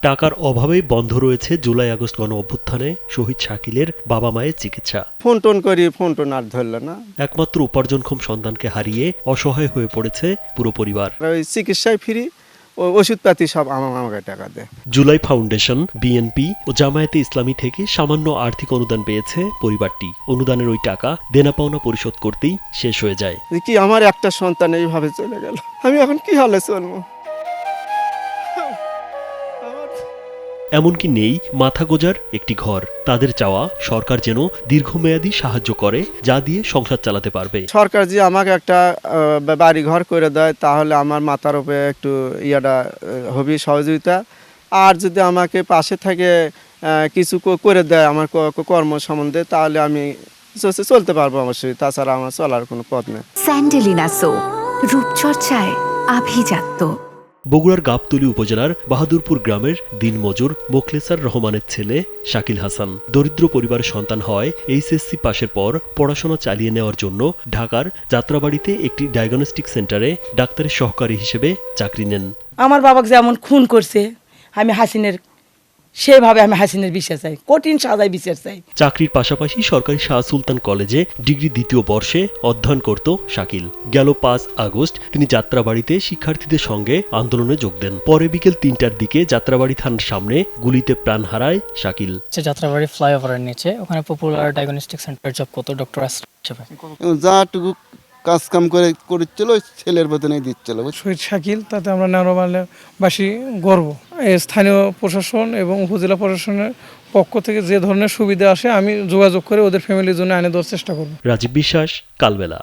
টাকার অভাবেই বন্ধ রয়েছে জুলাই আগস্ট গণ অভ্যুত্থানে শহীদ শাকিলের বাবা মায়ের চিকিৎসা। ফোন টোন করি, ফোন টোন আর ধরলো না। একমাত্র উপার্জনক্ষম সন্তানকে হারিয়ে অসহায় হয়ে পড়েছে পুরো পরিবার। ওই চিকিৎসায় ফ্রি, ওষুধপাতি সব আমাকে টাকা দেয়। জুলাই ফাউন্ডেশন, বিএনপি ও জামায়াতে ইসলামী থেকে সামান্য আর্থিক অনুদান পেয়েছে পরিবারটি। অনুদানের ওই টাকা দেনা পাওনা পরিশোধ করতেই শেষ হয়ে যায়। কি আমার একটা সন্তান এইভাবে চলে গেল, আমি এখন কি হালে চলবো? এমনকি নেই মাথা গোজার একটি ঘর। তাদের চাওয়া সরকার যেন দীর্ঘমেয়াদী সাহায্য করে, যা দিয়ে সংসার চালাতে পারবে। সরকার যে আমাকে একটা বাড়ি ঘর করে দেয়, তাহলে আমার মাথার উপরে একটু হবে সহযোগিতা। আর যদি আমাকে পাশে থেকে কিছু করে দেয় আমার কর্ম সম্বন্ধে, তাহলে আমি চলতে পারবো অবশ্যই। তাছাড়া আমার চলার কোনো পথ নেই। স্যান্ডেলিনা সো, রূপচর্চায় আভিজাত্য। বগুড়ার গাবতলী উপজেলার বাহাদুরপুর গ্রামের দিনমজুর মোখলেসার রহমানের ছেলে শাকিল হাসান দরিদ্র পরিবারের সন্তান হয়। এইচএসসি পাশের পর পড়াশোনা চালিয়ে নেওয়ার জন্য ঢাকার যাত্রাবাড়িতে একটি ডায়াগনস্টিক সেন্টারে ডাক্তারের সহকারী হিসেবে চাকরি নেন। আমার বাবাকে যেমন খুন করছে, আমি সেভাবে আমি হাসিনের বিচার চাই, কঠিন সাজায় বিচার চাই। চাকরির পাশাপাশি সরকারি শাহ সুলতান কলেজে ডিগ্রি দ্বিতীয় বর্ষে অধ্যয়ন করত শাকিল। গেল 5 আগস্ট তিনি যাত্রাবাড়িতে শিক্ষার্থীদের সঙ্গে আন্দোলনে যোগ দেন। পরে বিকেল 3টার দিকে যাত্রাবাড়ি থানার সামনে গুলিতে প্রাণ হারায় শাকিল। যাত্রাবাড়ি ফ্লাইওভারের নিচে ওখানে পপুলার ডায়াগনস্টিক সেন্টার জব করতো ডক্টর হিসেবে। যাটুকু কাজ কাম করেছিল ছেলের বেতনে দিচ্ছিল। শহীদ শাকিল, তাতে আমরা নারোবাসী গর্ব। স্থানীয় প্রশাসন এবং উপজেলা প্রশাসনের পক্ষ থেকে যে ধরনের সুবিধা আসে আমি যোগাযোগ করে ওদের ফ্যামিলির জন্য এনে দেওয়ার চেষ্টা করব। রাজীব বিশ্বাস, কালবেলা।